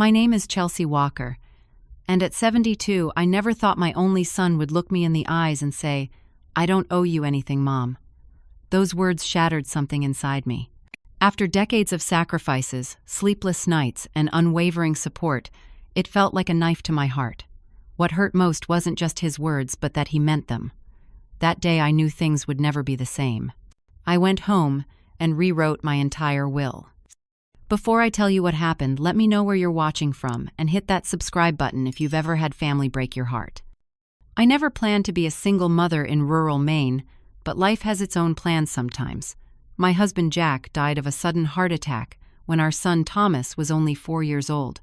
My name is Chelsea Walker, and at 72, I never thought my only son would look me in the eyes and say, "I don't owe you anything, Mom." Those words shattered something inside me. After decades of sacrifices, sleepless nights, and unwavering support, it felt like a knife to my heart. What hurt most wasn't just his words, but that he meant them. That day I knew things would never be the same. I went home and rewrote my entire will. Before I tell you what happened, let me know where you're watching from and hit that subscribe button if you've ever had family break your heart. I never planned to be a single mother in rural Maine, but life has its own plans sometimes. My husband Jack died of a sudden heart attack when our son Thomas was only 4 years old.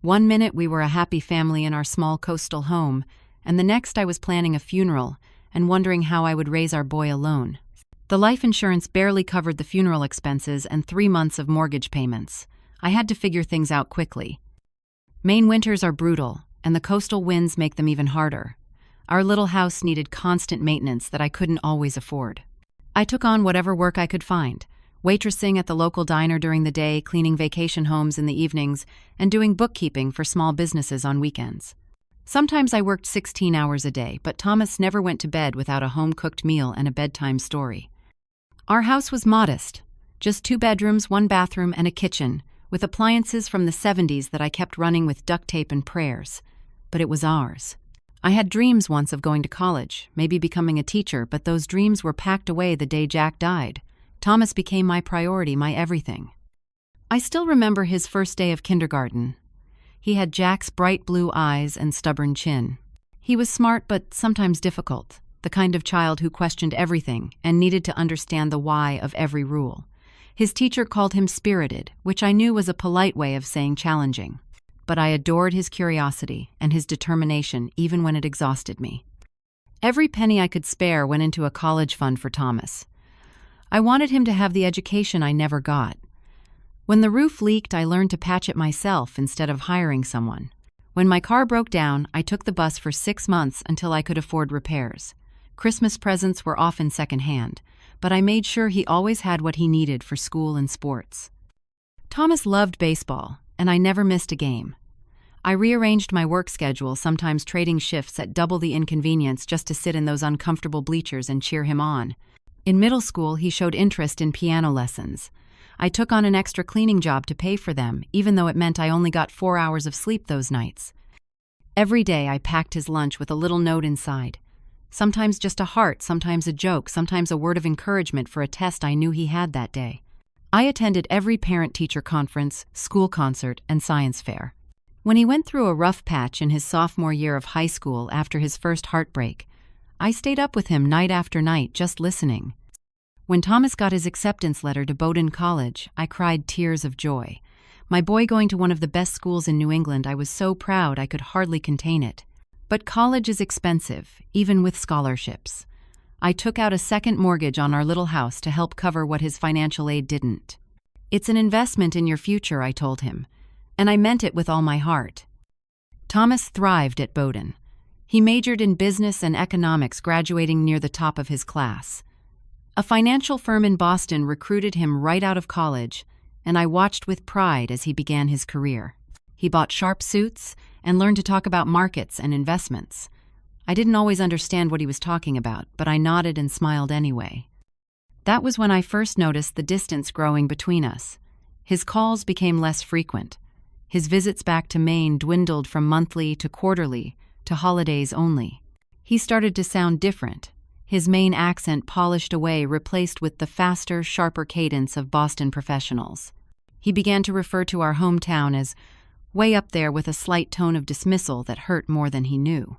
One minute we were a happy family in our small coastal home, and the next I was planning a funeral and wondering how I would raise our boy alone. The life insurance barely covered the funeral expenses and 3 months of mortgage payments. I had to figure things out quickly. Maine winters are brutal, and the coastal winds make them even harder. Our little house needed constant maintenance that I couldn't always afford. I took on whatever work I could find, waitressing at the local diner during the day, cleaning vacation homes in the evenings, and doing bookkeeping for small businesses on weekends. Sometimes I worked 16 hours a day, but Thomas never went to bed without a home-cooked meal and a bedtime story. Our house was modest, just 2 bedrooms, 1 bathroom, and a kitchen, with appliances from the 70s that I kept running with duct tape and prayers. But it was ours. I had dreams once of going to college, maybe becoming a teacher, but those dreams were packed away the day Jack died. Thomas became my priority, my everything. I still remember his first day of kindergarten. He had Jack's bright blue eyes and stubborn chin. He was smart but sometimes difficult, the kind of child who questioned everything and needed to understand the why of every rule. His teacher called him spirited, which I knew was a polite way of saying challenging. But I adored his curiosity and his determination even when it exhausted me. Every penny I could spare went into a college fund for Thomas. I wanted him to have the education I never got. When the roof leaked, I learned to patch it myself instead of hiring someone. When my car broke down, I took the bus for 6 months until I could afford repairs. Christmas presents were often secondhand, but I made sure he always had what he needed for school and sports. Thomas loved baseball, and I never missed a game. I rearranged my work schedule, sometimes trading shifts at double the inconvenience just to sit in those uncomfortable bleachers and cheer him on. In middle school, he showed interest in piano lessons. I took on an extra cleaning job to pay for them, even though it meant I only got 4 hours of sleep those nights. Every day I packed his lunch with a little note inside. Sometimes just a heart, sometimes a joke, sometimes a word of encouragement for a test I knew he had that day. I attended every parent-teacher conference, school concert, and science fair. When he went through a rough patch in his sophomore year of high school after his first heartbreak, I stayed up with him night after night just listening. When Thomas got his acceptance letter to Bowdoin College, I cried tears of joy. My boy going to one of the best schools in New England, I was so proud I could hardly contain it. But college is expensive, even with scholarships. I took out a second mortgage on our little house to help cover what his financial aid didn't. "It's an investment in your future," I told him, and I meant it with all my heart. Thomas thrived at Bowdoin. He majored in business and economics, graduating near the top of his class. A financial firm in Boston recruited him right out of college, and I watched with pride as he began his career. He bought sharp suits and learned to talk about markets and investments. I didn't always understand what he was talking about, but I nodded and smiled anyway. That was when I first noticed the distance growing between us. His calls became less frequent. His visits back to Maine dwindled from monthly to quarterly to holidays only. He started to sound different. His Maine accent polished away, replaced with the faster, sharper cadence of Boston professionals. He began to refer to our hometown as way up there with a slight tone of dismissal that hurt more than he knew.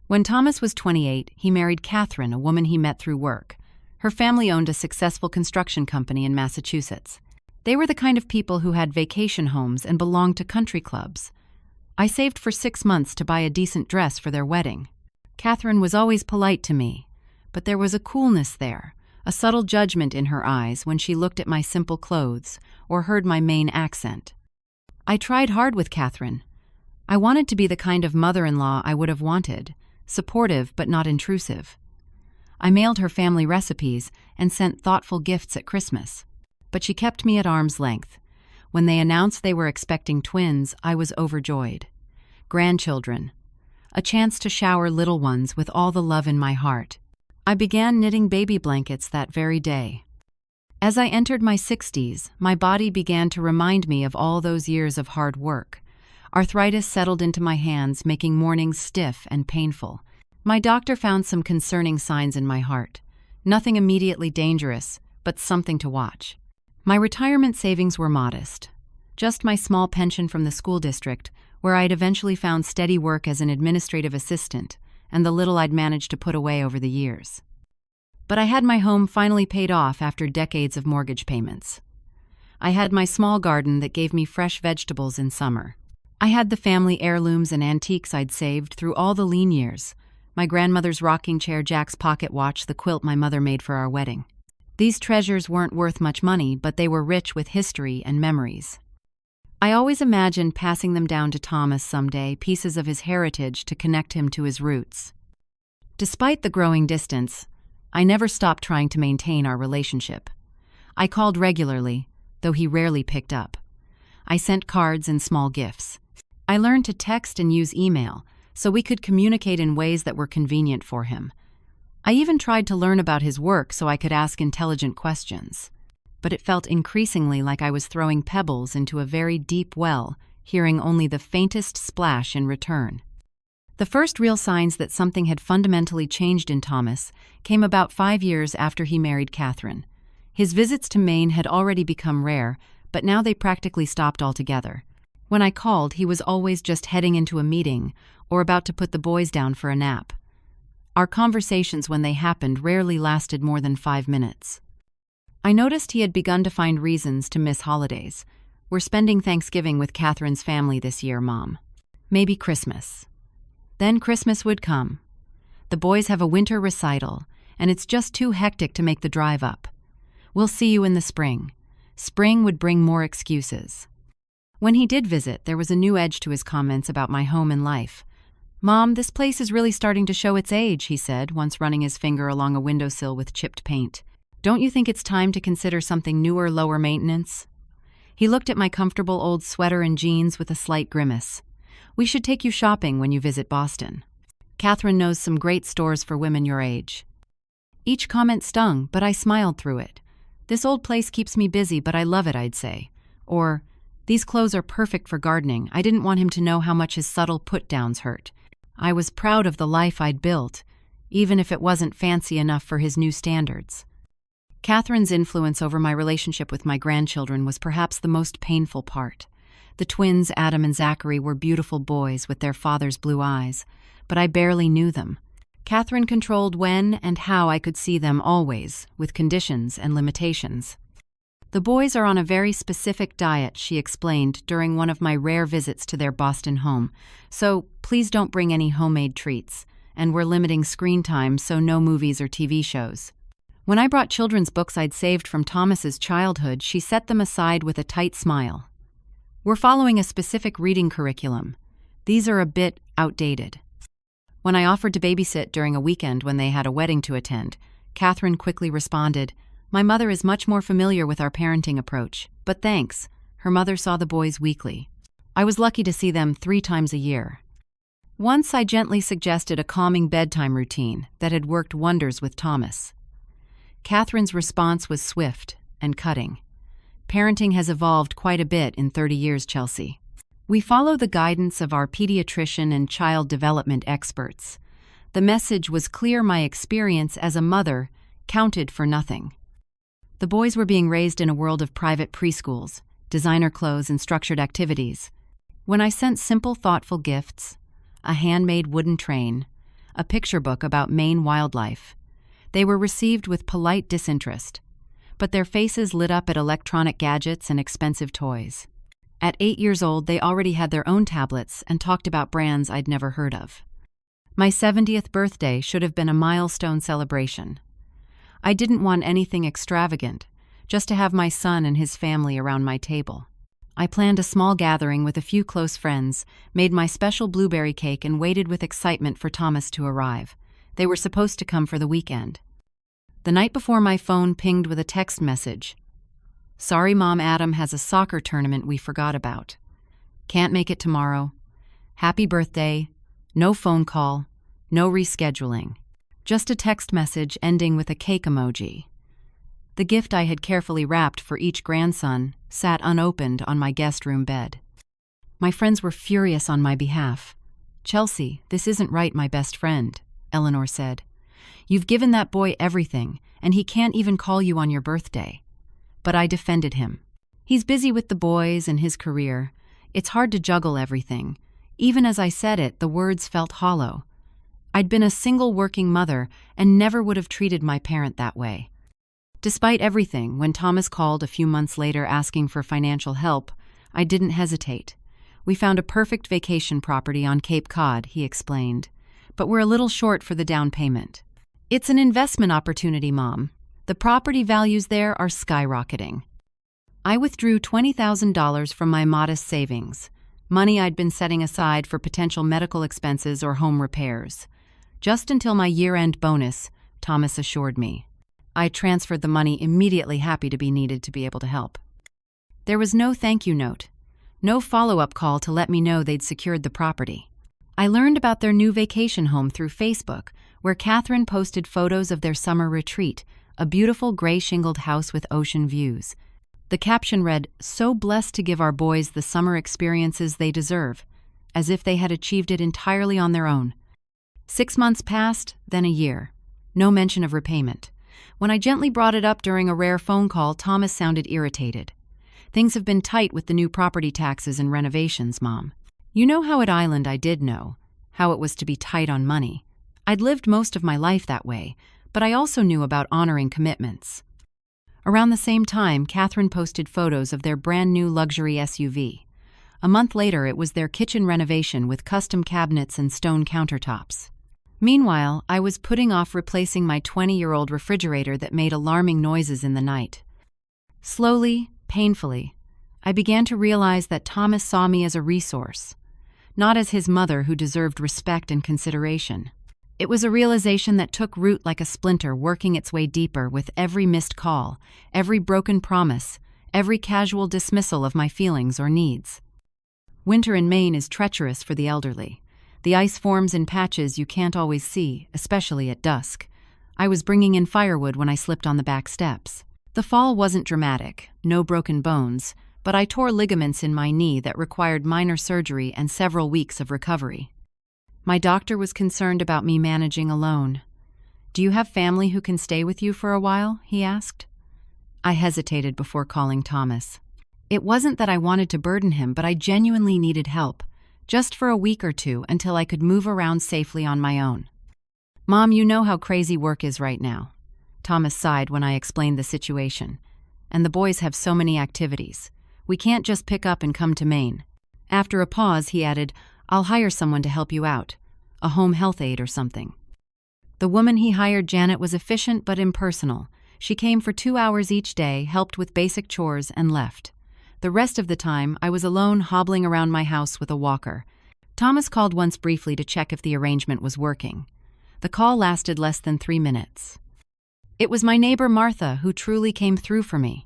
When Thomas was 28, he married Catherine, a woman he met through work. Her family owned a successful construction company in Massachusetts. They were the kind of people who had vacation homes and belonged to country clubs. I saved for 6 months to buy a decent dress for their wedding. Catherine was always polite to me, but there was a coolness there, a subtle judgment in her eyes when she looked at my simple clothes or heard my Maine accent. I tried hard with Catherine. I wanted to be the kind of mother-in-law I would have wanted, supportive but not intrusive. I mailed her family recipes and sent thoughtful gifts at Christmas. But she kept me at arm's length. When they announced they were expecting twins, I was overjoyed. Grandchildren. A chance to shower little ones with all the love in my heart. I began knitting baby blankets that very day. As I entered my 60s, my body began to remind me of all those years of hard work. Arthritis settled into my hands, making mornings stiff and painful. My doctor found some concerning signs in my heart. Nothing immediately dangerous, but something to watch. My retirement savings were modest. Just my small pension from the school district, where I'd eventually found steady work as an administrative assistant, and the little I'd managed to put away over the years. But I had my home finally paid off after decades of mortgage payments. I had my small garden that gave me fresh vegetables in summer. I had the family heirlooms and antiques I'd saved through all the lean years. My grandmother's rocking chair, Jack's pocket watch, the quilt my mother made for our wedding. These treasures weren't worth much money, but they were rich with history and memories. I always imagined passing them down to Thomas someday, pieces of his heritage to connect him to his roots. Despite the growing distance, I never stopped trying to maintain our relationship. I called regularly, though he rarely picked up. I sent cards and small gifts. I learned to text and use email, so we could communicate in ways that were convenient for him. I even tried to learn about his work so I could ask intelligent questions. But it felt increasingly like I was throwing pebbles into a very deep well, hearing only the faintest splash in return. The first real signs that something had fundamentally changed in Thomas came about 5 years after he married Catherine. His visits to Maine had already become rare, but now they practically stopped altogether. When I called, he was always just heading into a meeting or about to put the boys down for a nap. Our conversations, when they happened, rarely lasted more than 5 minutes. I noticed he had begun to find reasons to miss holidays. "We're spending Thanksgiving with Catherine's family this year, Mom. Maybe Christmas." Then Christmas would come. "The boys have a winter recital, and it's just too hectic to make the drive up. We'll see you in the spring." Spring would bring more excuses. When he did visit, there was a new edge to his comments about my home and life. "Mom, this place is really starting to show its age," he said, once running his finger along a windowsill with chipped paint. "Don't you think it's time to consider something newer, lower maintenance?" He looked at my comfortable old sweater and jeans with a slight grimace. "We should take you shopping when you visit Boston. Catherine knows some great stores for women your age." Each comment stung, but I smiled through it. "This old place keeps me busy, but I love it," I'd say. Or, "These clothes are perfect for gardening." I didn't want him to know how much his subtle put-downs hurt. I was proud of the life I'd built, even if it wasn't fancy enough for his new standards. Catherine's influence over my relationship with my grandchildren was perhaps the most painful part. The twins, Adam and Zachary, were beautiful boys with their father's blue eyes, but I barely knew them. Catherine controlled when and how I could see them always, with conditions and limitations. "The boys are on a very specific diet," she explained during one of my rare visits to their Boston home, "so please don't bring any homemade treats, and we're limiting screen time, so no movies or TV shows." When I brought children's books I'd saved from Thomas's childhood, she set them aside with a tight smile. "We're following a specific reading curriculum. These are a bit outdated." When I offered to babysit during a weekend when they had a wedding to attend, Catherine quickly responded, "My mother is much more familiar with our parenting approach, but thanks." Her mother saw the boys weekly. I was lucky to see them 3 times a year. Once I gently suggested a calming bedtime routine that had worked wonders with Thomas. Catherine's response was swift and cutting. "Parenting has evolved quite a bit in 30 years, Chelsea. We follow the guidance of our pediatrician and child development experts." The message was clear. My experience as a mother counted for nothing. The boys were being raised in a world of private preschools, designer clothes, and structured activities. When I sent simple, thoughtful gifts, a handmade wooden train, a picture book about Maine wildlife, they were received with polite disinterest, but their faces lit up at electronic gadgets and expensive toys. At 8 years old, they already had their own tablets and talked about brands I'd never heard of. My 70th birthday should have been a milestone celebration. I didn't want anything extravagant, just to have my son and his family around my table. I planned a small gathering with a few close friends, made my special blueberry cake, and waited with excitement for Thomas to arrive. They were supposed to come for the weekend. The night before, my phone pinged with a text message. Sorry, Mom, Adam has a soccer tournament we forgot about. Can't make it tomorrow. Happy birthday. No phone call. No rescheduling. Just a text message ending with a cake emoji. The gift I had carefully wrapped for each grandson sat unopened on my guest room bed. My friends were furious on my behalf. Chelsea, this isn't right, my best friend, Eleanor said. You've given that boy everything, and he can't even call you on your birthday. But I defended him. He's busy with the boys and his career. It's hard to juggle everything. Even as I said it, the words felt hollow. I'd been a single working mother and never would have treated my parent that way. Despite everything, when Thomas called a few months later asking for financial help, I didn't hesitate. We found a perfect vacation property on Cape Cod, he explained, but we're a little short for the down payment. It's an investment opportunity, Mom. The property values there are skyrocketing. I withdrew $20,000 from my modest savings, money I'd been setting aside for potential medical expenses or home repairs. Just until my year-end bonus, Thomas assured me. I transferred the money immediately, happy to be needed to be able to help. There was no thank you note, no follow-up call to let me know they'd secured the property. I learned about their new vacation home through Facebook, where Catherine posted photos of their summer retreat, a beautiful gray-shingled house with ocean views. The caption read, "So blessed to give our boys the summer experiences they deserve," as if they had achieved it entirely on their own. 6 months passed, then a year. No mention of repayment. When I gently brought it up during a rare phone call, Thomas sounded irritated. Things have been tight with the new property taxes and renovations, Mom. You know how at Island I did know, how it was to be tight on money. I'd lived most of my life that way, but I also knew about honoring commitments. Around the same time, Catherine posted photos of their brand new luxury SUV. A month later, it was their kitchen renovation with custom cabinets and stone countertops. Meanwhile, I was putting off replacing my 20-year-old refrigerator that made alarming noises in the night. Slowly, painfully, I began to realize that Thomas saw me as a resource, not as his mother who deserved respect and consideration. It was a realization that took root like a splinter, working its way deeper with every missed call, every broken promise, every casual dismissal of my feelings or needs. Winter in Maine is treacherous for the elderly. The ice forms in patches you can't always see, especially at dusk. I was bringing in firewood when I slipped on the back steps. The fall wasn't dramatic, no broken bones, but I tore ligaments in my knee that required minor surgery and several weeks of recovery. My doctor was concerned about me managing alone. "Do you have family who can stay with you for a while?" he asked. I hesitated before calling Thomas. It wasn't that I wanted to burden him, but I genuinely needed help, just for a week or two until I could move around safely on my own. "Mom, you know how crazy work is right now." Thomas sighed when I explained the situation. "And the boys have so many activities. We can't just pick up and come to Maine." After a pause, he added, "I'll hire someone to help you out, a home health aide or something." The woman he hired, Janet, was efficient but impersonal. She came for 2 hours each day, helped with basic chores, and left. The rest of the time, I was alone, hobbling around my house with a walker. Thomas called once briefly to check if the arrangement was working. The call lasted less than 3 minutes. It was my neighbor Martha who truly came through for me.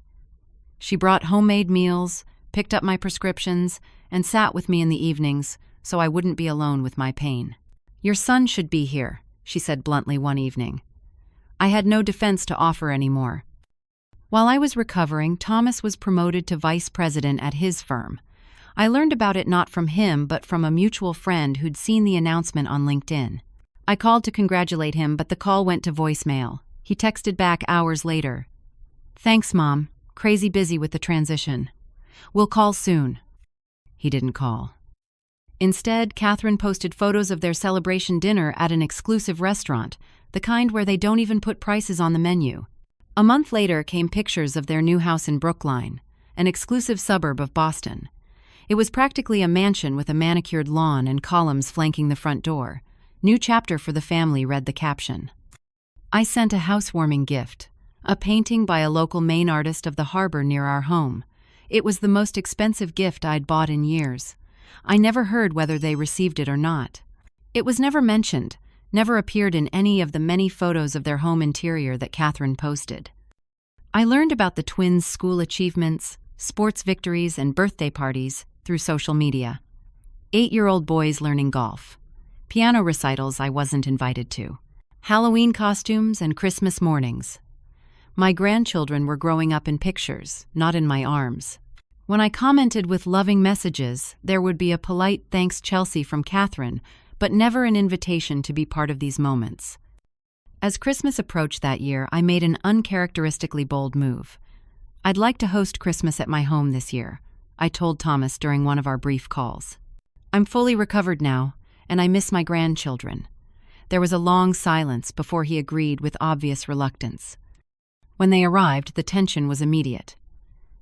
She brought homemade meals, picked up my prescriptions, and sat with me in the evenings so I wouldn't be alone with my pain. "Your son should be here," she said bluntly one evening. I had no defense to offer anymore. While I was recovering, Thomas was promoted to vice president at his firm. I learned about it not from him, but from a mutual friend who'd seen the announcement on LinkedIn. I called to congratulate him, but the call went to voicemail. He texted back hours later. "Thanks, Mom. Crazy busy with the transition. We'll call soon." He didn't call. Instead, Catherine posted photos of their celebration dinner at an exclusive restaurant, the kind where they don't even put prices on the menu. A month later came pictures of their new house in Brookline, an exclusive suburb of Boston. It was practically a mansion with a manicured lawn and columns flanking the front door. "New chapter for the family," read the caption. I sent a housewarming gift, a painting by a local Maine artist of the harbor near our home. It was the most expensive gift I'd bought in years. I never heard whether they received it or not. It was never mentioned, never appeared in any of the many photos of their home interior that Catherine posted. I learned about the twins' school achievements, sports victories, and birthday parties through social media. 8-year-old boys learning golf. Piano recitals I wasn't invited to. Halloween costumes and Christmas mornings. My grandchildren were growing up in pictures, not in my arms. When I commented with loving messages, there would be a polite "Thanks, Chelsea" from Catherine, but never an invitation to be part of these moments. As Christmas approached that year, I made an uncharacteristically bold move. I'd like to host Christmas at my home this year, I told Thomas during one of our brief calls. I'm fully recovered now, and I miss my grandchildren. There was a long silence before he agreed with obvious reluctance. When they arrived, the tension was immediate.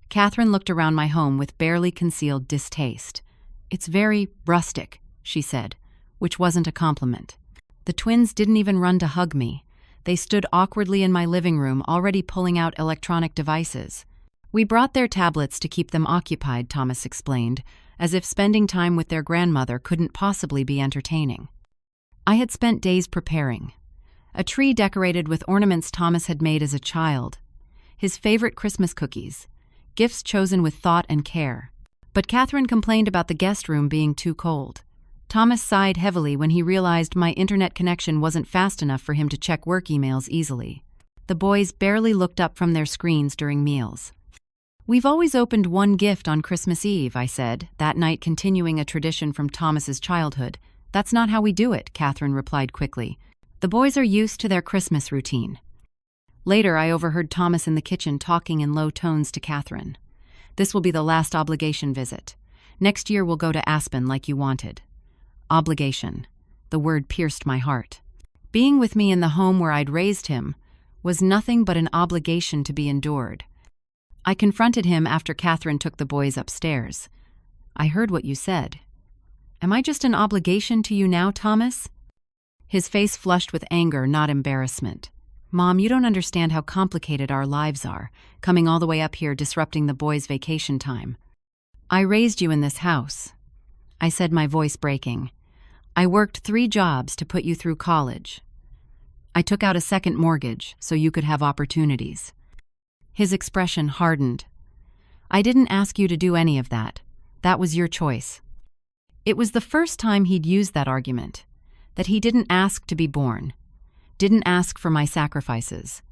Catherine looked around my home with barely concealed distaste. "It's very rustic," she said, which wasn't a compliment. The twins didn't even run to hug me. They stood awkwardly in my living room, already pulling out electronic devices. "We brought their tablets to keep them occupied," Thomas explained, as if spending time with their grandmother couldn't possibly be entertaining. I had spent days preparing. A tree decorated with ornaments Thomas had made as a child. His favorite Christmas cookies. Gifts chosen with thought and care. But Catherine complained about the guest room being too cold. Thomas sighed heavily when he realized my internet connection wasn't fast enough for him to check work emails easily. The boys barely looked up from their screens during meals. "We've always opened one gift on Christmas Eve," I said, that night continuing a tradition from Thomas's childhood. "That's not how we do it," Catherine replied quickly. "The boys are used to their Christmas routine." Later, I overheard Thomas in the kitchen talking in low tones to Catherine. "This will be the last obligation visit. Next year we'll go to Aspen like you wanted." Obligation. The word pierced my heart. Being with me in the home where I'd raised him was nothing but an obligation to be endured. I confronted him after Catherine took the boys upstairs. "I heard what you said. Am I just an obligation to you now, Thomas?" His face flushed with anger, not embarrassment. "Mom, you don't understand how complicated our lives are, coming all the way up here disrupting the boys' vacation time. I raised you in this house," I said, my voice breaking. "I worked 3 jobs to put you through college. I took out a second mortgage so you could have opportunities." His expression hardened. "I didn't ask you to do any of that. That was your choice." It was the first time he'd used that argument, that he didn't ask to be born, didn't ask for my sacrifices.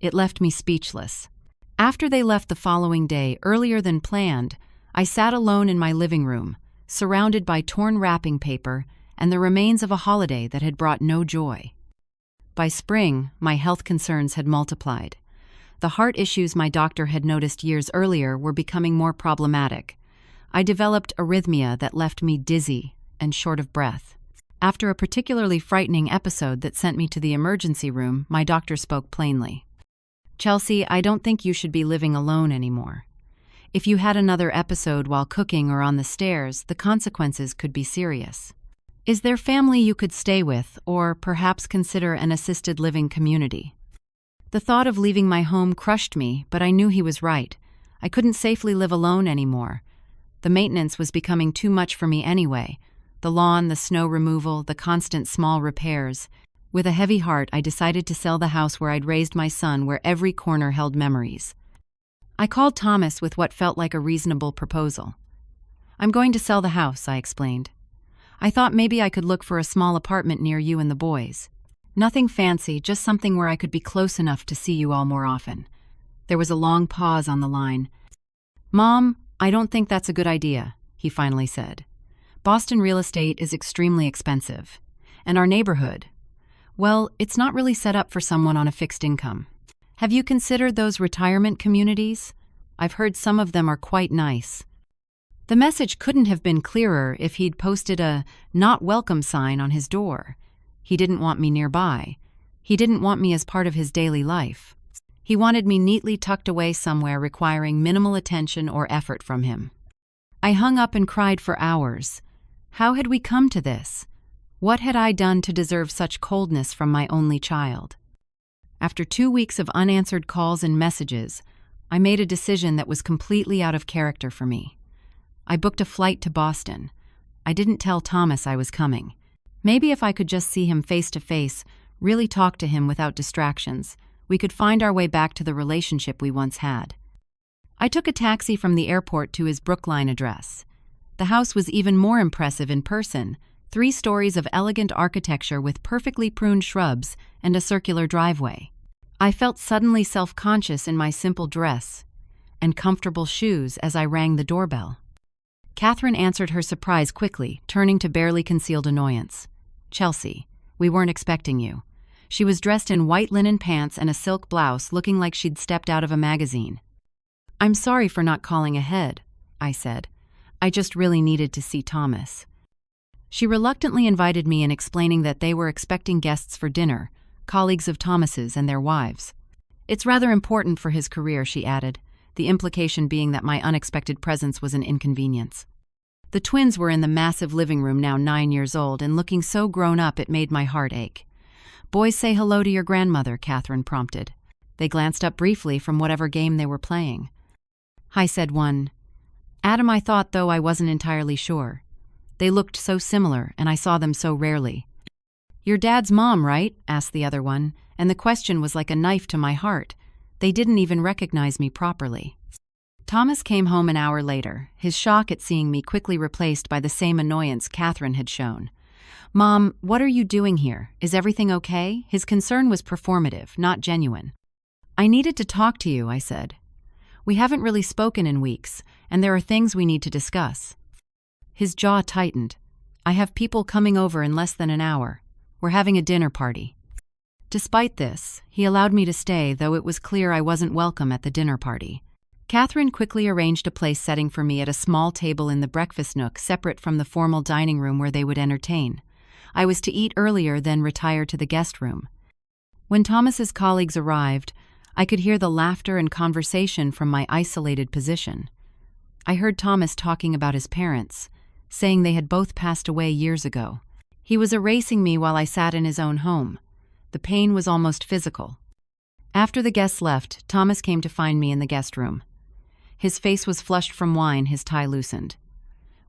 It left me speechless. After they left the following day, earlier than planned, I sat alone in my living room, surrounded by torn wrapping paper and the remains of a holiday that had brought no joy. By spring, my health concerns had multiplied. The heart issues my doctor had noticed years earlier were becoming more problematic. I developed arrhythmia that left me dizzy and short of breath. After a particularly frightening episode that sent me to the emergency room, my doctor spoke plainly. "Chelsea, I don't think you should be living alone anymore. If you had another episode while cooking or on the stairs, the consequences could be serious. Is there family you could stay with, or perhaps consider an assisted living community?" The thought of leaving my home crushed me, but I knew he was right. I couldn't safely live alone anymore. The maintenance was becoming too much for me anyway. The lawn, the snow removal, the constant small repairs. With a heavy heart, I decided to sell the house where I'd raised my son, where every corner held memories. I called Thomas with what felt like a reasonable proposal. "I'm going to sell the house," I explained. "I thought maybe I could look for a small apartment near you and the boys. Nothing fancy, just something where I could be close enough to see you all more often." There was a long pause on the line. "Mom, I don't think that's a good idea," he finally said. "Boston real estate is extremely expensive. And our neighborhood, well, it's not really set up for someone on a fixed income. Have you considered those retirement communities? I've heard some of them are quite nice." The message couldn't have been clearer if he'd posted a "not welcome" sign on his door. He didn't want me nearby. He didn't want me as part of his daily life. He wanted me neatly tucked away somewhere requiring minimal attention or effort from him. I hung up and cried for hours. How had we come to this? What had I done to deserve such coldness from my only child? After 2 weeks of unanswered calls and messages, I made a decision that was completely out of character for me. I booked a flight to Boston. I didn't tell Thomas I was coming. Maybe if I could just see him face to face, really talk to him without distractions, we could find our way back to the relationship we once had. I took a taxi from the airport to his Brookline address. The house was even more impressive in person, 3 stories of elegant architecture with perfectly pruned shrubs and a circular driveway. I felt suddenly self-conscious in my simple dress and comfortable shoes as I rang the doorbell. Catherine answered her surprise quickly, turning to barely concealed annoyance. "Chelsea, we weren't expecting you." She was dressed in white linen pants and a silk blouse, looking like she'd stepped out of a magazine. "I'm sorry for not calling ahead," I said. "I just really needed to see Thomas." She reluctantly invited me in, explaining that they were expecting guests for dinner, colleagues of Thomas's and their wives. "It's rather important for his career," she added, the implication being that my unexpected presence was an inconvenience. The twins were in the massive living room, now 9 years old, and looking so grown up it made my heart ache. "Boys, say hello to your grandmother," Catherine prompted. They glanced up briefly from whatever game they were playing. "Hi," said one. "Adam," I thought, though I wasn't entirely sure. They looked so similar, and I saw them so rarely. "Your dad's mom, right?" asked the other one, and the question was like a knife to my heart. They didn't even recognize me properly. Thomas came home an hour later, his shock at seeing me quickly replaced by the same annoyance Catherine had shown. "Mom, what are you doing here? Is everything okay?" His concern was performative, not genuine. "I needed to talk to you," I said. "We haven't really spoken in weeks, and there are things we need to discuss." His jaw tightened. "I have people coming over in less than an hour. We're having a dinner party." Despite this, he allowed me to stay, though it was clear I wasn't welcome at the dinner party. Catherine quickly arranged a place setting for me at a small table in the breakfast nook, separate from the formal dining room where they would entertain. I was to eat earlier, then retire to the guest room. When Thomas's colleagues arrived, I could hear the laughter and conversation from my isolated position. I heard Thomas talking about his parents, saying they had both passed away years ago. He was erasing me while I sat in his own home. The pain was almost physical. After the guests left, Thomas came to find me in the guest room. His face was flushed from wine, his tie loosened.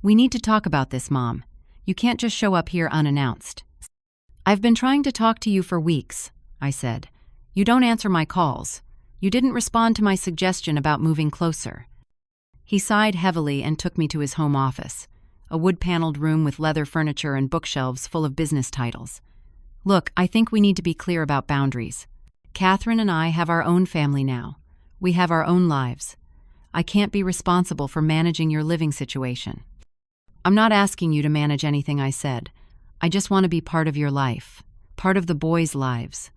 "We need to talk about this, Mom. You can't just show up here unannounced." "I've been trying to talk to you for weeks," I said. "You don't answer my calls. You didn't respond to my suggestion about moving closer." He sighed heavily and took me to his home office, a wood-paneled room with leather furniture and bookshelves full of business titles. "Look, I think we need to be clear about boundaries. Catherine and I have our own family now. We have our own lives. I can't be responsible for managing your living situation." "I'm not asking you to manage anything," I said. "I just want to be part of your life, part of the boys' lives.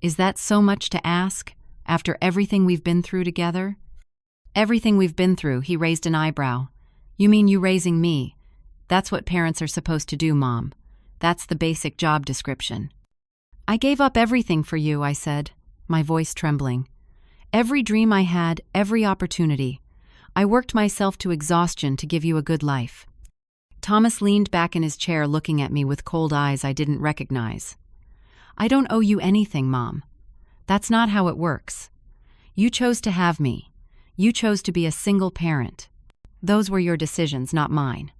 Is that so much to ask, after everything we've been through together?" "Everything we've been through," he raised an eyebrow. "You mean you raising me? That's what parents are supposed to do, Mom. That's the basic job description." "I gave up everything for you," I said, my voice trembling. "Every dream I had, every opportunity. I worked myself to exhaustion to give you a good life." Thomas leaned back in his chair, looking at me with cold eyes I didn't recognize. "I don't owe you anything, Mom. That's not how it works. You chose to have me. You chose to be a single parent. Those were your decisions, not mine."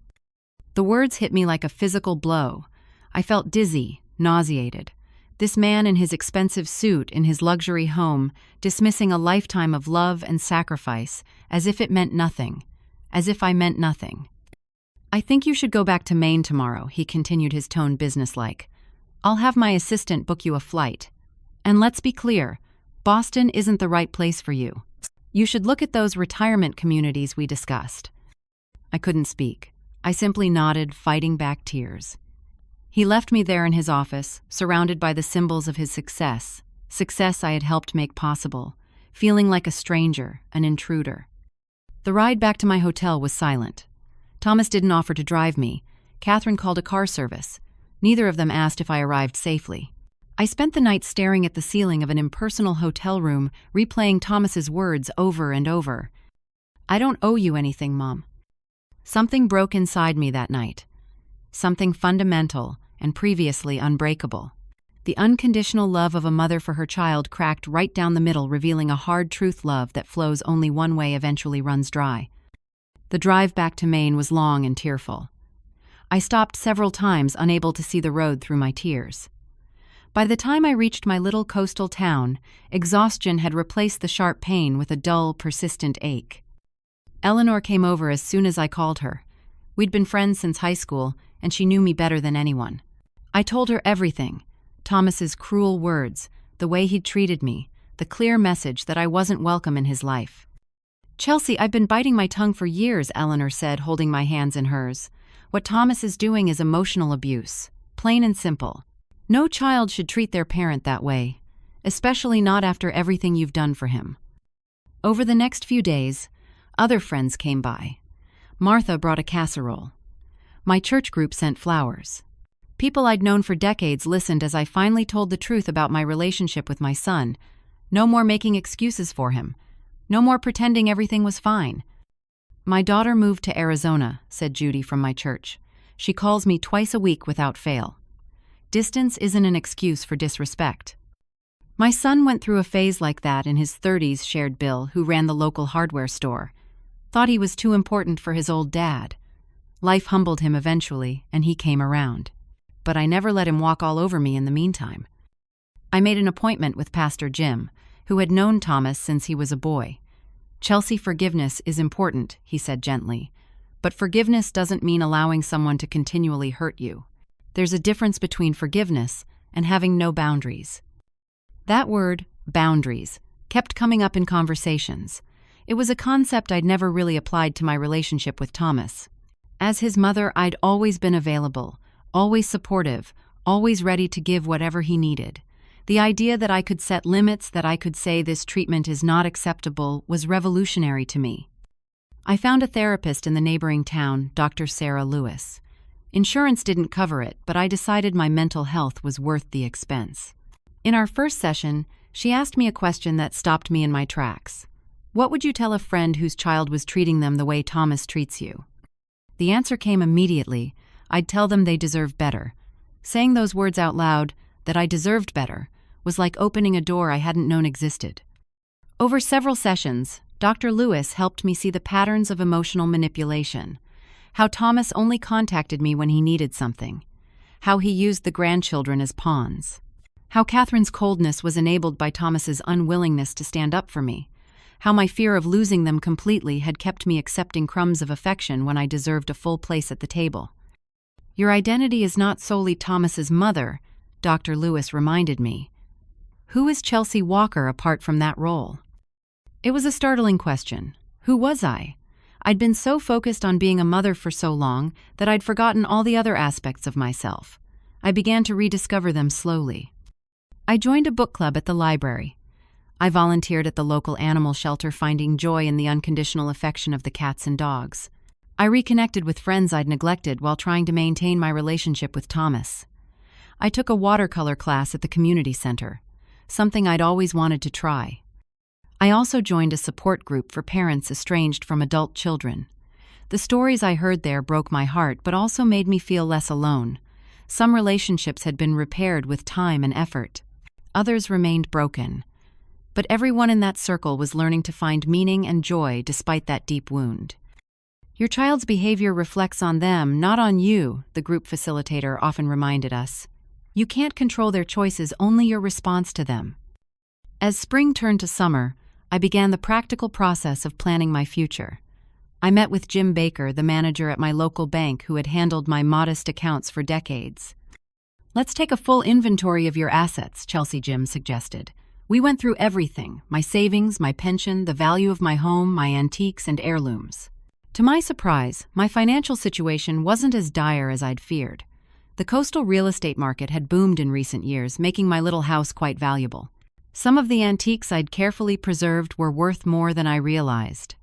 The words hit me like a physical blow. I felt dizzy, nauseated. This man in his expensive suit, in his luxury home, dismissing a lifetime of love and sacrifice as if it meant nothing, as if I meant nothing. "I think you should go back to Maine tomorrow," he continued, his tone businesslike. "I'll have my assistant book you a flight. And let's be clear, Boston isn't the right place for you. You should look at those retirement communities we discussed." I couldn't speak. I simply nodded, fighting back tears. He left me there in his office, surrounded by the symbols of his success I had helped make possible, feeling like a stranger, an intruder. The ride back to my hotel was silent. Thomas didn't offer to drive me. Catherine called a car service. Neither of them asked if I arrived safely. I spent the night staring at the ceiling of an impersonal hotel room, replaying Thomas's words over and over. "I don't owe you anything, Mom." Something broke inside me that night. Something fundamental and previously unbreakable. The unconditional love of a mother for her child cracked right down the middle, revealing a hard truth: love that flows only one way eventually runs dry. The drive back to Maine was long and tearful. I stopped several times, unable to see the road through my tears. By the time I reached my little coastal town, exhaustion had replaced the sharp pain with a dull, persistent ache. Eleanor came over as soon as I called her. We'd been friends since high school, and she knew me better than anyone. I told her everything: Thomas's cruel words, the way he'd treated me, the clear message that I wasn't welcome in his life. "Chelsea, I've been biting my tongue for years," Eleanor said, holding my hands in hers. "What Thomas is doing is emotional abuse. Plain and simple. No child should treat their parent that way, especially not after everything you've done for him." Over the next few days, other friends came by. Martha brought a casserole. My church group sent flowers. People I'd known for decades listened as I finally told the truth about my relationship with my son. No more making excuses for him. No more pretending everything was fine. "My daughter moved to Arizona," said Judy from my church. "She calls me twice a week without fail. Distance isn't an excuse for disrespect." My son went through a phase like that in his 30s, shared Bill, who ran the local hardware store. Thought he was too important for his old dad. Life humbled him eventually, and he came around. But I never let him walk all over me in the meantime. I made an appointment with Pastor Jim, who had known Thomas since he was a boy. "Chelsea, forgiveness is important," he said gently. "But forgiveness doesn't mean allowing someone to continually hurt you. There's a difference between forgiveness and having no boundaries." That word, boundaries, kept coming up in conversations. It was a concept I'd never really applied to my relationship with Thomas. As his mother, I'd always been available, always supportive, always ready to give whatever he needed. The idea that I could set limits, that I could say this treatment is not acceptable, was revolutionary to me. I found a therapist in the neighboring town, Dr. Sarah Lewis. Insurance didn't cover it, but I decided my mental health was worth the expense. In our first session, she asked me a question that stopped me in my tracks. "What would you tell a friend whose child was treating them the way Thomas treats you?" The answer came immediately. I'd tell them they deserve better. Saying those words out loud, that I deserved better, was like opening a door I hadn't known existed. Over several sessions, Dr. Lewis helped me see the patterns of emotional manipulation. How Thomas only contacted me when he needed something. How he used the grandchildren as pawns. How Catherine's coldness was enabled by Thomas's unwillingness to stand up for me. How my fear of losing them completely had kept me accepting crumbs of affection when I deserved a full place at the table. "Your identity is not solely Thomas's mother," Dr. Lewis reminded me. "Who is Chelsea Walker apart from that role?" It was a startling question. Who was I? I'd been so focused on being a mother for so long that I'd forgotten all the other aspects of myself. I began to rediscover them slowly. I joined a book club at the library. I volunteered at the local animal shelter, finding joy in the unconditional affection of the cats and dogs. I reconnected with friends I'd neglected while trying to maintain my relationship with Thomas. I took a watercolor class at the community center, something I'd always wanted to try. I also joined a support group for parents estranged from adult children. The stories I heard there broke my heart but also made me feel less alone. Some relationships had been repaired with time and effort. Others remained broken. But everyone in that circle was learning to find meaning and joy despite that deep wound. "Your child's behavior reflects on them, not on you," the group facilitator often reminded us. "You can't control their choices, only your response to them." As spring turned to summer, I began the practical process of planning my future. I met with Jim Baker, the manager at my local bank who had handled my modest accounts for decades. "Let's take a full inventory of your assets," Chelsea Jim suggested. We went through everything: my savings, my pension, the value of my home, my antiques and heirlooms. To my surprise, my financial situation wasn't as dire as I'd feared. The coastal real estate market had boomed in recent years, making my little house quite valuable. Some of the antiques I'd carefully preserved were worth more than I realized.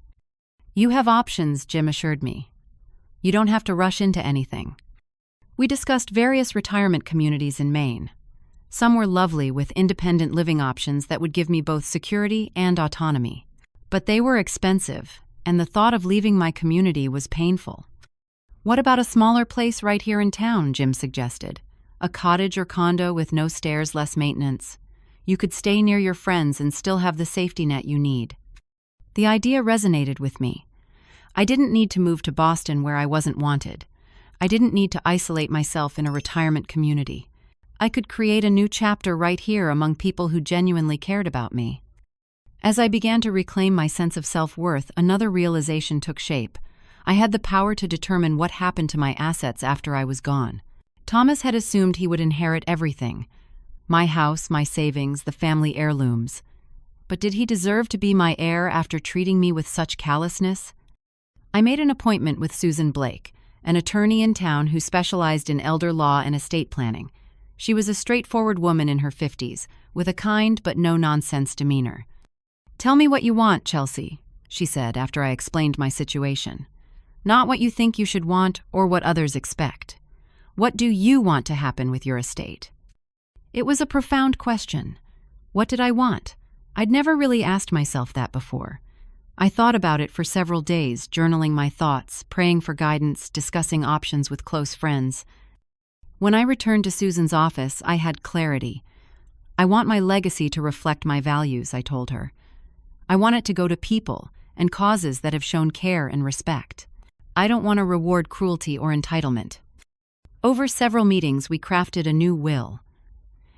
"You have options," Jim assured me. "You don't have to rush into anything." We discussed various retirement communities in Maine. Some were lovely, with independent living options that would give me both security and autonomy. But they were expensive, and the thought of leaving my community was painful. "What about a smaller place right here in town?" Jim suggested. "A cottage or condo with no stairs, less maintenance. You could stay near your friends and still have the safety net you need." The idea resonated with me. I didn't need to move to Boston where I wasn't wanted. I didn't need to isolate myself in a retirement community. I could create a new chapter right here among people who genuinely cared about me. As I began to reclaim my sense of self-worth, another realization took shape. I had the power to determine what happened to my assets after I was gone. Thomas had assumed he would inherit everything: my house, my savings, the family heirlooms. But did he deserve to be my heir after treating me with such callousness? I made an appointment with Susan Blake, an attorney in town who specialized in elder law and estate planning. She was a straightforward woman in her 50s, with a kind but no-nonsense demeanor. "Tell me what you want, Chelsea," she said after I explained my situation. "Not what you think you should want or what others expect. What do you want to happen with your estate?" It was a profound question. What did I want? I'd never really asked myself that before. I thought about it for several days, journaling my thoughts, praying for guidance, discussing options with close friends. When I returned to Susan's office, I had clarity. "I want my legacy to reflect my values," I told her. "I want it to go to people and causes that have shown care and respect. I don't want to reward cruelty or entitlement." Over several meetings, we crafted a new will.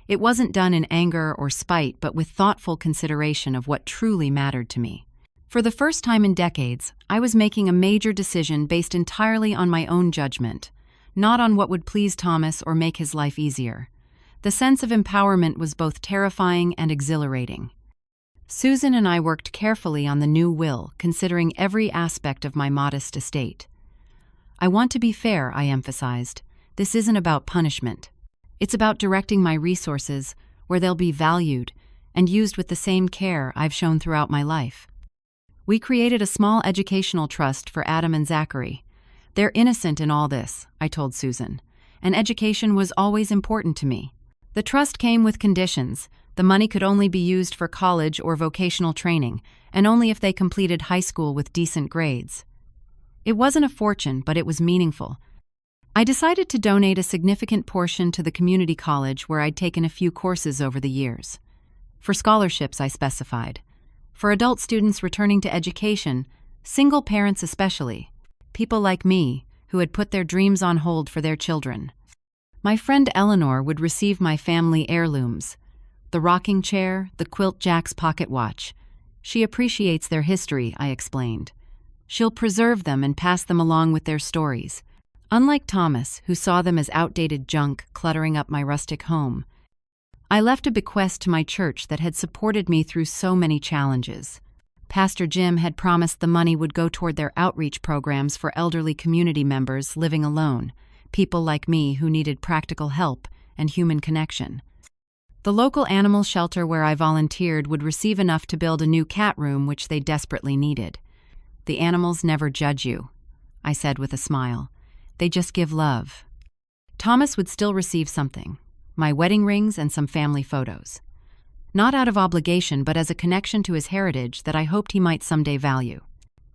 It wasn't done in anger or spite, but with thoughtful consideration of what truly mattered to me. For the first time in decades, I was making a major decision based entirely on my own judgment, not on what would please Thomas or make his life easier. The sense of empowerment was both terrifying and exhilarating. Susan and I worked carefully on the new will, considering every aspect of my modest estate. "I want to be fair," I emphasized. "This isn't about punishment. It's about directing my resources where they'll be valued and used with the same care I've shown throughout my life." We created a small educational trust for Adam and Zachary. "They're innocent in all this," I told Susan, "and education was always important to me." The trust came with conditions. The money could only be used for college or vocational training, and only if they completed high school with decent grades. It wasn't a fortune, but it was meaningful. I decided to donate a significant portion to the community college where I'd taken a few courses over the years. For scholarships, I specified. For adult students returning to education, single parents especially, people like me who had put their dreams on hold for their children. My friend Eleanor would receive my family heirlooms: the rocking chair, the quilt Jack's pocket watch. She appreciates their history, I explained. She'll preserve them and pass them along with their stories. Unlike Thomas, who saw them as outdated junk cluttering up my rustic home, I left a bequest to my church that had supported me through so many challenges. Pastor Jim had promised the money would go toward their outreach programs for elderly community members living alone, people like me who needed practical help and human connection. The local animal shelter where I volunteered would receive enough to build a new cat room, which they desperately needed. "The animals never judge you," I said with a smile. "They just give love." Thomas would still receive something: my wedding rings and some family photos. Not out of obligation, but as a connection to his heritage that I hoped he might someday value.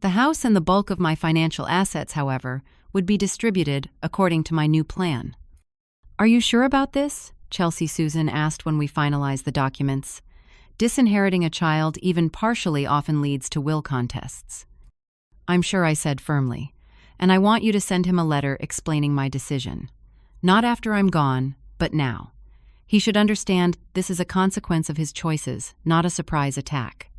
The house and the bulk of my financial assets, however, would be distributed according to my new plan. "Are you sure about this?" Chelsea Susan asked when we finalized the documents. Disinheriting a child, even partially, often leads to will contests. "I'm sure," I said firmly, "and I want you to send him a letter explaining my decision. Not after I'm gone, but now. He should understand this is a consequence of his choices, not a surprise attack."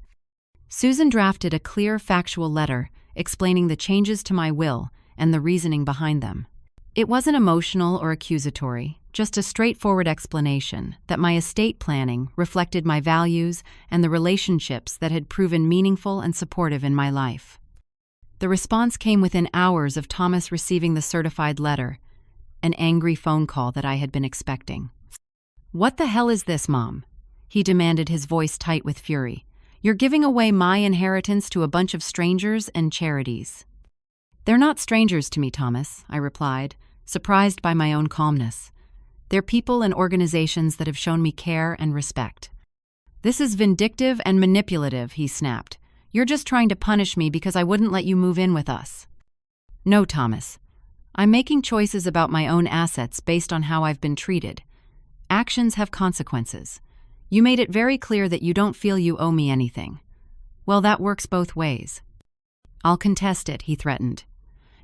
Susan drafted a clear, factual letter explaining the changes to my will and the reasoning behind them. It wasn't emotional or accusatory, just a straightforward explanation that my estate planning reflected my values and the relationships that had proven meaningful and supportive in my life. The response came within hours of Thomas receiving the certified letter, an angry phone call that I had been expecting. "What the hell is this, Mom?" he demanded, his voice tight with fury. "You're giving away my inheritance to a bunch of strangers and charities." "They're not strangers to me, Thomas," I replied, surprised by my own calmness. "They're people and organizations that have shown me care and respect." "This is vindictive and manipulative," he snapped. "You're just trying to punish me because I wouldn't let you move in with us." "No, Thomas. I'm making choices about my own assets based on how I've been treated. Actions have consequences. You made it very clear that you don't feel you owe me anything. Well, that works both ways." "I'll contest it," he threatened.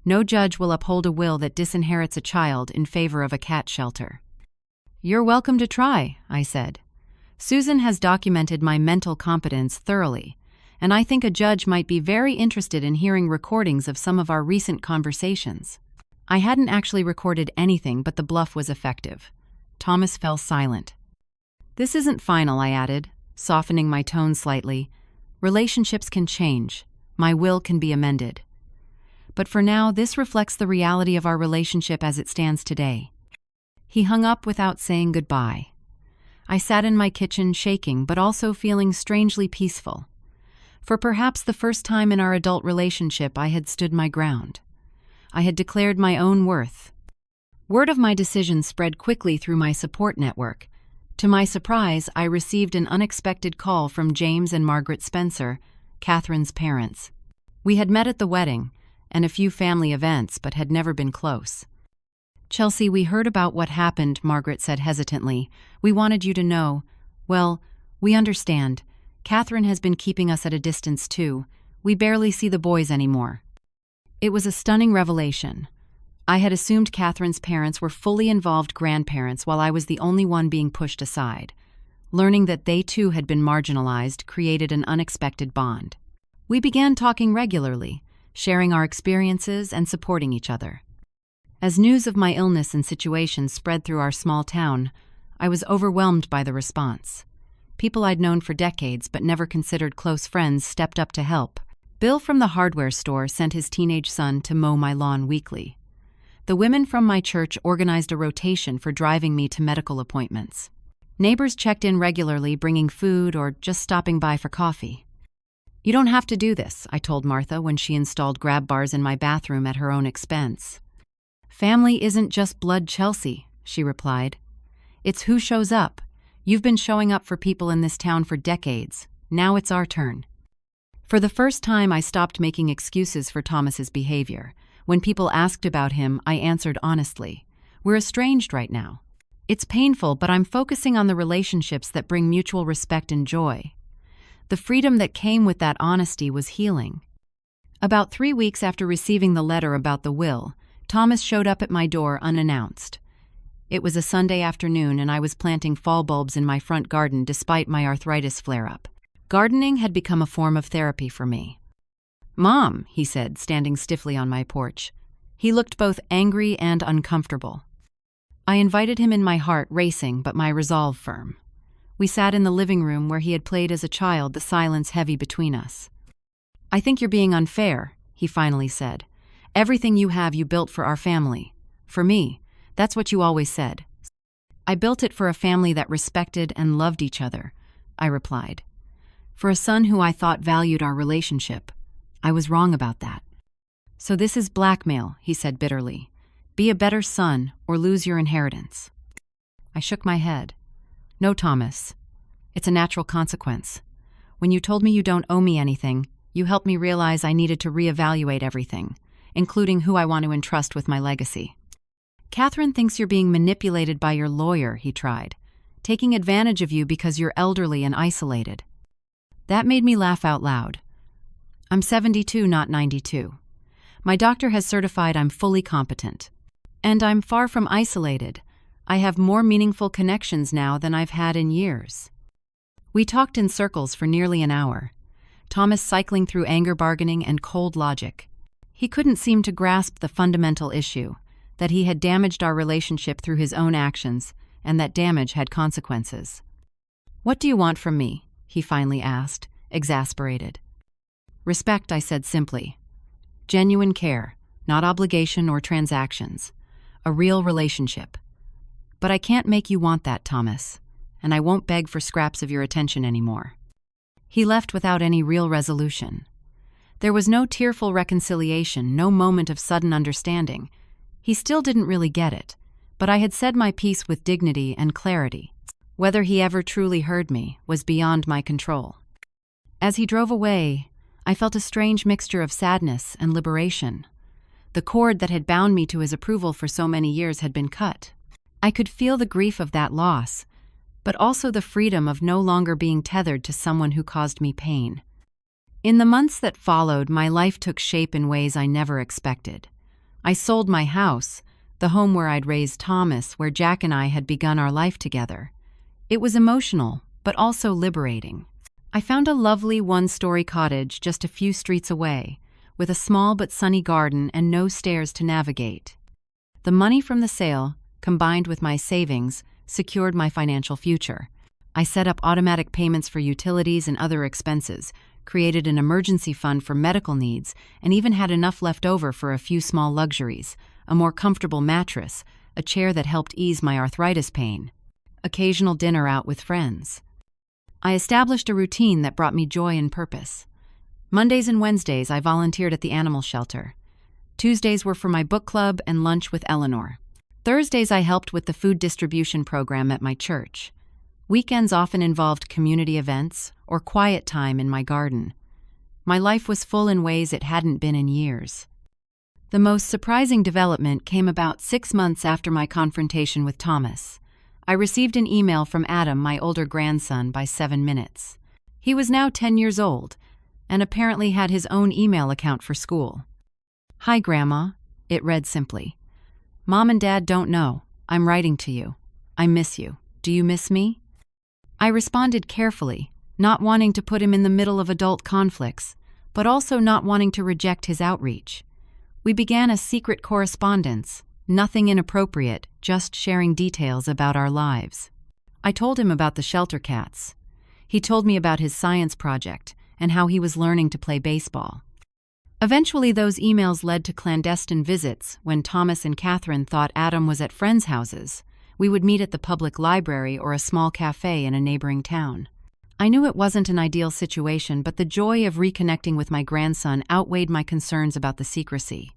"No judge will uphold a will that disinherits a child in favor of a cat shelter." "You're welcome to try," I said. "Susan has documented my mental competence thoroughly, and I think a judge might be very interested in hearing recordings of some of our recent conversations." I hadn't actually recorded anything, but the bluff was effective. Thomas fell silent. "This isn't final," I added, softening my tone slightly. "Relationships can change. My will can be amended. But for now, this reflects the reality of our relationship as it stands today." He hung up without saying goodbye. I sat in my kitchen shaking, but also feeling strangely peaceful. For perhaps the first time in our adult relationship, I had stood my ground. I had declared my own worth. Word of my decision spread quickly through my support network. To my surprise, I received an unexpected call from James and Margaret Spencer, Catherine's parents. We had met at the wedding and a few family events, but had never been close. "Chelsea, we heard about what happened," Margaret said hesitantly. "We wanted you to know. Well, we understand. Catherine has been keeping us at a distance too. We barely see the boys anymore." It was a stunning revelation. I had assumed Catherine's parents were fully involved grandparents while I was the only one being pushed aside. Learning that they too had been marginalized created an unexpected bond. We began talking regularly, sharing our experiences and supporting each other. As news of my illness and situation spread through our small town, I was overwhelmed by the response. People I'd known for decades but never considered close friends stepped up to help. Bill from the hardware store sent his teenage son to mow my lawn weekly. The women from my church organized a rotation for driving me to medical appointments. Neighbors checked in regularly, bringing food or just stopping by for coffee. "You don't have to do this," I told Martha when she installed grab bars in my bathroom at her own expense. "Family isn't just blood, Chelsea," she replied. "It's who shows up. You've been showing up for people in this town for decades. Now it's our turn." For the first time, I stopped making excuses for Thomas's behavior. When people asked about him, I answered honestly. "We're estranged right now. It's painful, but I'm focusing on the relationships that bring mutual respect and joy." The freedom that came with that honesty was healing. About 3 weeks after receiving the letter about the will, Thomas showed up at my door unannounced. It was a Sunday afternoon, and I was planting fall bulbs in my front garden despite my arthritis flare-up. Gardening had become a form of therapy for me. "Mom," he said, standing stiffly on my porch. He looked both angry and uncomfortable. I invited him in, my heart racing but my resolve firm. We sat in the living room where he had played as a child, the silence heavy between us. "I think you're being unfair," he finally said. "Everything you have you built for our family. For me, that's what you always said." "I built it for a family that respected and loved each other," I replied. "For a son who I thought valued our relationship. I was wrong about that." "So this is blackmail," he said bitterly. "Be a better son or lose your inheritance." I shook my head. "No, Thomas. It's a natural consequence. When you told me you don't owe me anything, you helped me realize I needed to reevaluate everything, including who I want to entrust with my legacy." "Catherine thinks you're being manipulated by your lawyer," he tried, "taking advantage of you because you're elderly and isolated." That made me laugh out loud. I'm 72, not 92. My doctor has certified I'm fully competent. And I'm far from isolated. I have more meaningful connections now than I've had in years. We talked in circles for nearly an hour, Thomas cycling through anger bargaining and cold logic. He couldn't seem to grasp the fundamental issue, that he had damaged our relationship through his own actions, and that damage had consequences. "What do you want from me?" he finally asked, exasperated. "Respect," I said simply. "Genuine care, not obligation or transactions. A real relationship. But I can't make you want that, Thomas, and I won't beg for scraps of your attention anymore." He left without any real resolution. There was no tearful reconciliation, no moment of sudden understanding. He still didn't really get it, but I had said my piece with dignity and clarity. Whether he ever truly heard me was beyond my control. As he drove away, I felt a strange mixture of sadness and liberation. The cord that had bound me to his approval for so many years had been cut. I could feel the grief of that loss, but also the freedom of no longer being tethered to someone who caused me pain. In the months that followed, my life took shape in ways I never expected. I sold my house, the home where I'd raised Thomas, where Jack and I had begun our life together. It was emotional, but also liberating. I found a lovely one-story cottage just a few streets away, with a small but sunny garden and no stairs to navigate. The money from the sale, combined with my savings, secured my financial future. I set up automatic payments for utilities and other expenses, created an emergency fund for medical needs, and even had enough left over for a few small luxuries: a more comfortable mattress, a chair that helped ease my arthritis pain, occasional dinner out with friends. I established a routine that brought me joy and purpose. Mondays and Wednesdays I volunteered at the animal shelter. Tuesdays were for my book club and lunch with Eleanor. Thursdays I helped with the food distribution program at my church. Weekends often involved community events or quiet time in my garden. My life was full in ways it hadn't been in years. The most surprising development came about 6 months after my confrontation with Thomas. I received an email from Adam, my older grandson, by 7 minutes. He was now 10 years old and apparently had his own email account for school. "Hi, Grandma," it read simply. "Mom and Dad don't know. I'm writing to you. I miss you. Do you miss me?" I responded carefully, not wanting to put him in the middle of adult conflicts, but also not wanting to reject his outreach. We began a secret correspondence, nothing inappropriate, just sharing details about our lives. I told him about the shelter cats. He told me about his science project and how he was learning to play baseball. Eventually, those emails led to clandestine visits when Thomas and Catherine thought Adam was at friends' houses. We would meet at the public library or a small cafe in a neighboring town. I knew it wasn't an ideal situation, but the joy of reconnecting with my grandson outweighed my concerns about the secrecy.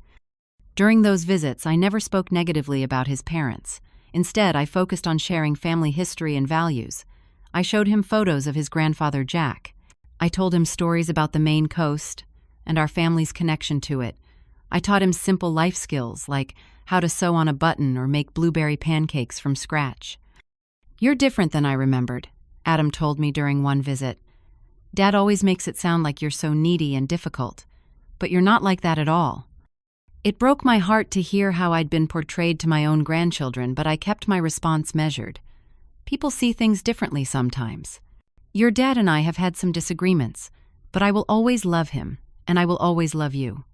During those visits, I never spoke negatively about his parents. Instead, I focused on sharing family history and values. I showed him photos of his grandfather Jack. I told him stories about the Maine coast and our family's connection to it. I taught him simple life skills like how to sew on a button or make blueberry pancakes from scratch. "You're different than I remembered," Adam told me during one visit. "Dad always makes it sound like you're so needy and difficult, but you're not like that at all." It broke my heart to hear how I'd been portrayed to my own grandchildren, but I kept my response measured. People see things differently sometimes. "Your dad and I have had some disagreements, but I will always love him, and I will always love you."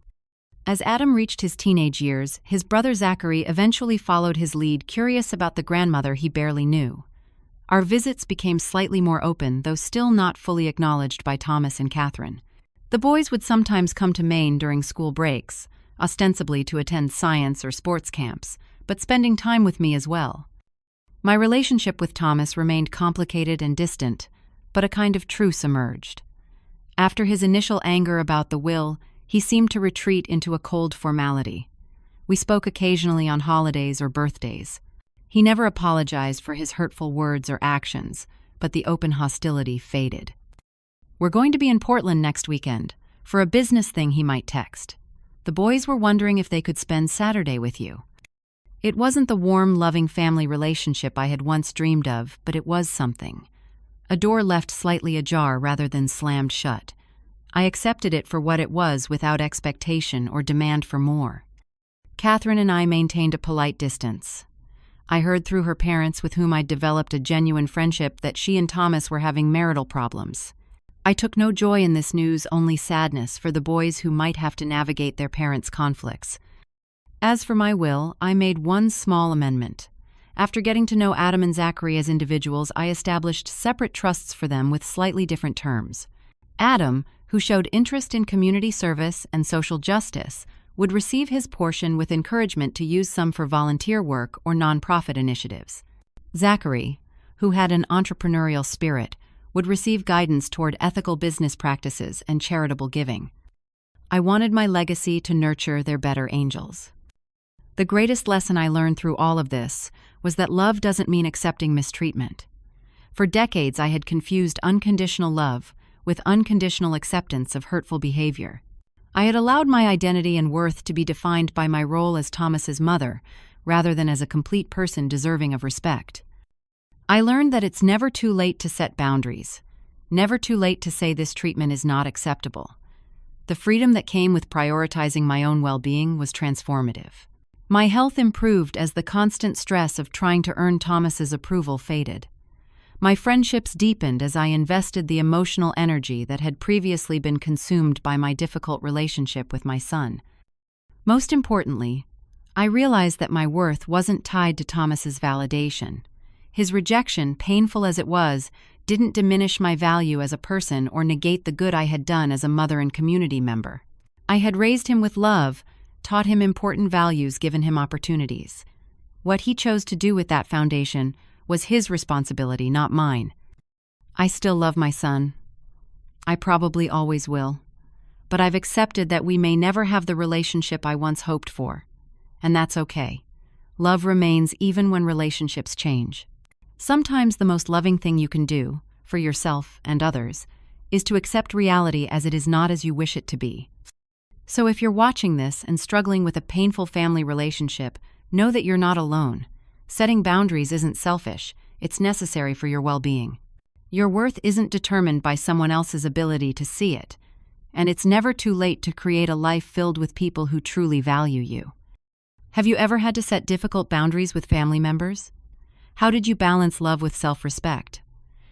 As Adam reached his teenage years, his brother Zachary eventually followed his lead, curious about the grandmother he barely knew. Our visits became slightly more open, though still not fully acknowledged by Thomas and Catherine. The boys would sometimes come to Maine during school breaks, ostensibly to attend science or sports camps, but spending time with me as well. My relationship with Thomas remained complicated and distant, but a kind of truce emerged. After his initial anger about the will, he seemed to retreat into a cold formality. We spoke occasionally on holidays or birthdays. He never apologized for his hurtful words or actions, but the open hostility faded. "We're going to be in Portland next weekend, for a business thing," he might text. "The boys were wondering if they could spend Saturday with you." It wasn't the warm, loving family relationship I had once dreamed of, but it was something. A door left slightly ajar rather than slammed shut. I accepted it for what it was without expectation or demand for more. Catherine and I maintained a polite distance. I heard through her parents, with whom I'd developed a genuine friendship, that she and Thomas were having marital problems. I took no joy in this news, only sadness for the boys who might have to navigate their parents' conflicts. As for my will, I made one small amendment. After getting to know Adam and Zachary as individuals, I established separate trusts for them with slightly different terms. Adam, who showed interest in community service and social justice, would receive his portion with encouragement to use some for volunteer work or nonprofit initiatives. Zachary, who had an entrepreneurial spirit, would receive guidance toward ethical business practices and charitable giving. I wanted my legacy to nurture their better angels. The greatest lesson I learned through all of this was that love doesn't mean accepting mistreatment. For decades, I had confused unconditional love with unconditional acceptance of hurtful behavior. I had allowed my identity and worth to be defined by my role as Thomas's mother, rather than as a complete person deserving of respect. I learned that it's never too late to set boundaries, never too late to say this treatment is not acceptable. The freedom that came with prioritizing my own well-being was transformative. My health improved as the constant stress of trying to earn Thomas's approval faded. My friendships deepened as I invested the emotional energy that had previously been consumed by my difficult relationship with my son. Most importantly, I realized that my worth wasn't tied to Thomas's validation. His rejection, painful as it was, didn't diminish my value as a person or negate the good I had done as a mother and community member. I had raised him with love, taught him important values, given him opportunities. What he chose to do with that foundation was his responsibility, not mine. I still love my son. I probably always will. But I've accepted that we may never have the relationship I once hoped for. And that's okay. Love remains even when relationships change. Sometimes the most loving thing you can do, for yourself and others, is to accept reality as it is not as you wish it to be. So if you're watching this and struggling with a painful family relationship, know that you're not alone. Setting boundaries isn't selfish, it's necessary for your well-being. Your worth isn't determined by someone else's ability to see it, and it's never too late to create a life filled with people who truly value you. Have you ever had to set difficult boundaries with family members? How did you balance love with self-respect?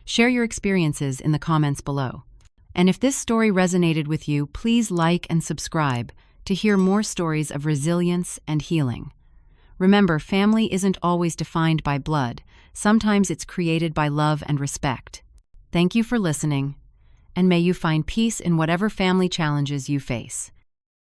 Share your experiences in the comments below. And if this story resonated with you, please like and subscribe to hear more stories of resilience and healing. Remember, family isn't always defined by blood. Sometimes it's created by love and respect. Thank you for listening, and may you find peace in whatever family challenges you face.